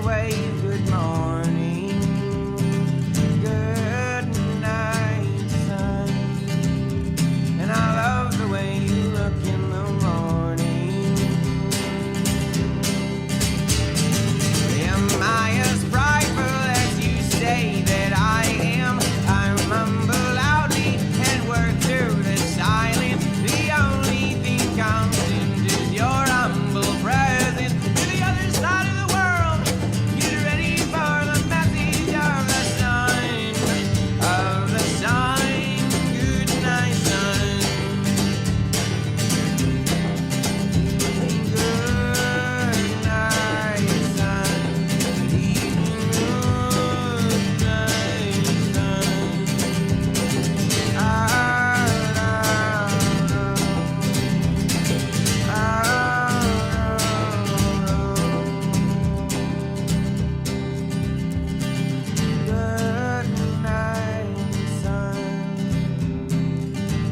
way, good morning, good night, son. And I love the way you look in the morning. Am I as prideful as you say that I am? I remember loudly and work through the silence. The only thing constant is your humble presence. To the other side of the world, get ready for the message of the sun, of the sun. Good night, son. Good night, son. Good evening, good night, son. Good night, son.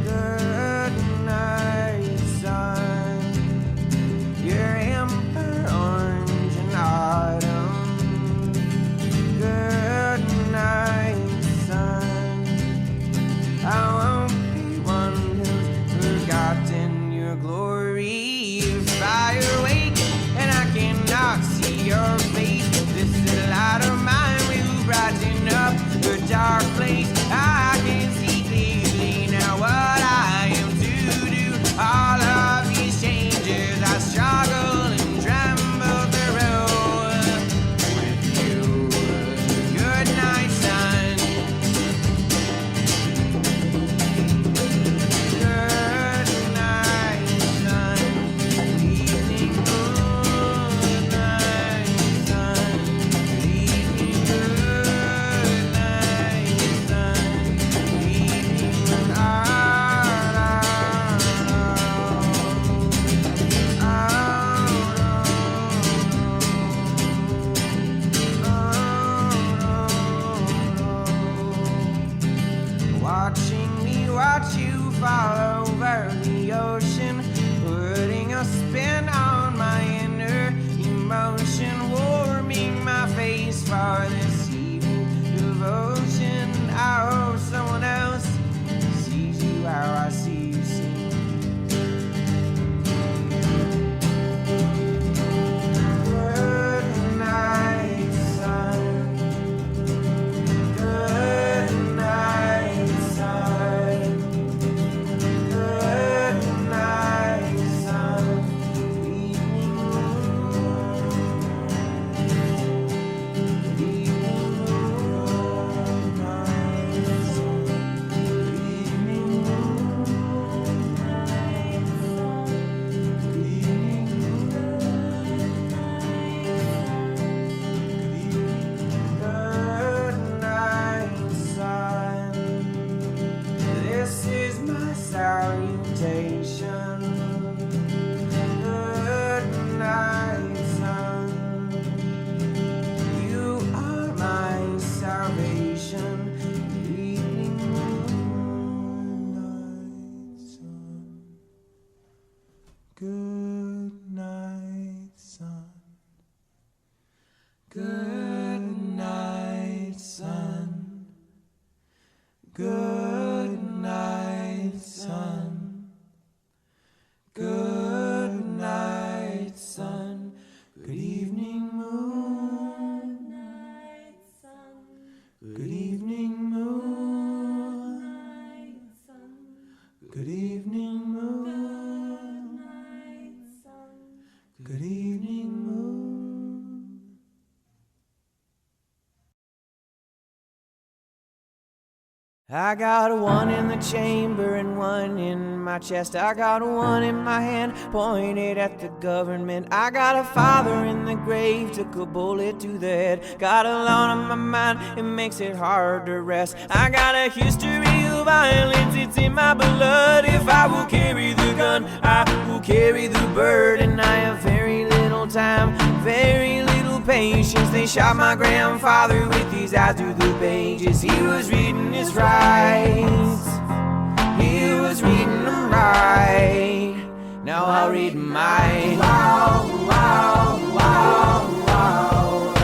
Good night, son. Your amber orange and autumn. Good night, son. I won't be one who's forgotten your glory. If I awake and I cannot see your face, this little light of mine will brighten up your dark place. I can see clearly now what I am to do. All of these changes I struggle and tremble through with you. Good night, son. Good night, son. Evening, good night, son. Evening, good night, son. Evening, watching me watch you fall over the ocean, putting a spin on my inner emotion, warming my face for this evening devotion. I hope someone else sees you how I see you sing. Good night, son. Good night, son. Good night, son. Evening moon. Evening moon night, son. Evening moon night, son. Evening moon good night, son. This is my salutation. Good night, son. You are my salvation. Evening moon night, son. Good night, son. Good night, son. Good night, son. Good night, son. Good evening, moon. Good night, son. Good evening, moon. Good night, son. Good evening, moon. Good night, son. Good evening, moon. I got one in the chamber and one in my chest. I got one in my hand pointed at the government. I got a father in the grave, took a bullet to the head. Got a lot on my mind, it makes it hard to rest. I got a history of violence, it's in my blood. If I will carry the gun, I will carry the burden. I have very little time, very little patience. They shot my grandfather with his eyes through the pages. He was reading his rights. He was reading them right. Now I'll read mine. Wow, wow, wow, wow.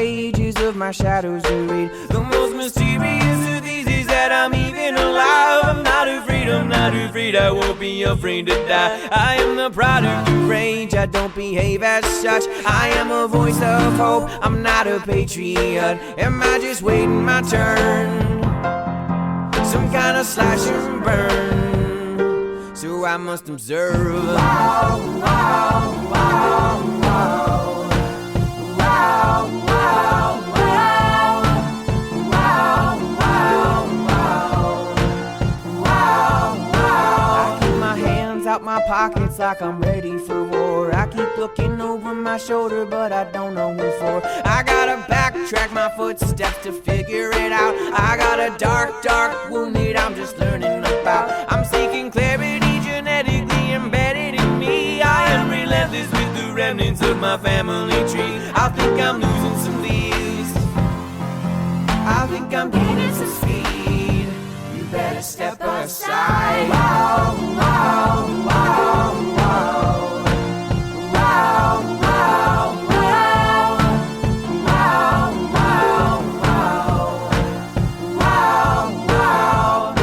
pages of my shadows to read. The most mysterious of these is that I'm even alive. I'm not afraid, I'm not afraid, I won't be afraid to die. I am the product of rage, I don't behave as such. I am a voice of hope, I'm not a patriot. Am I just waiting my turn? Some kind of slash and burn, so I must observe. Wow, wow, wow, wow. Wow, wow, wow. Wow, wow, wow. Wow, wow. I keep my hands out my pockets like I'm ready for war. I keep looking over my shoulder, but I don't know who for. I gotta backtrack my footsteps to figure it out. I got a dark, dark wound that I'm just learning about. I'm seeking clarity genetically embedded in me. I am relentless with the remnants of my family tree. I think I'm losing some leaves, I think I'm gaining some speed. You better step aside. Wow, wow, wow, wow. Wow, wow, wow. Wow, wow, wow. Wow, wow.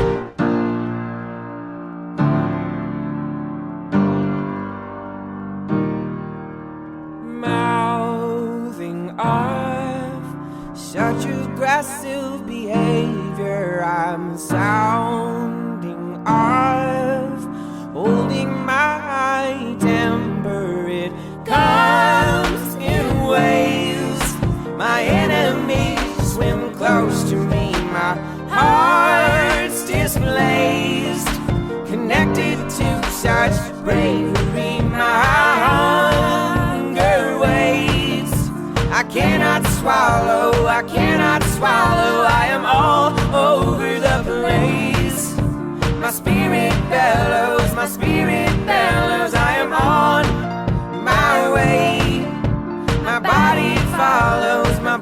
Mouthing off such aggressive behavior, I'm sounding off, holding my temper. It comes in waves. My enemies swim close to me. My heart's displaced, connected to such bravery. My hunger waits. I cannot swallow, I cannot swallow. I am all over the place. My spirit bellows, my spirit bellows. I am on my way. My body follows, my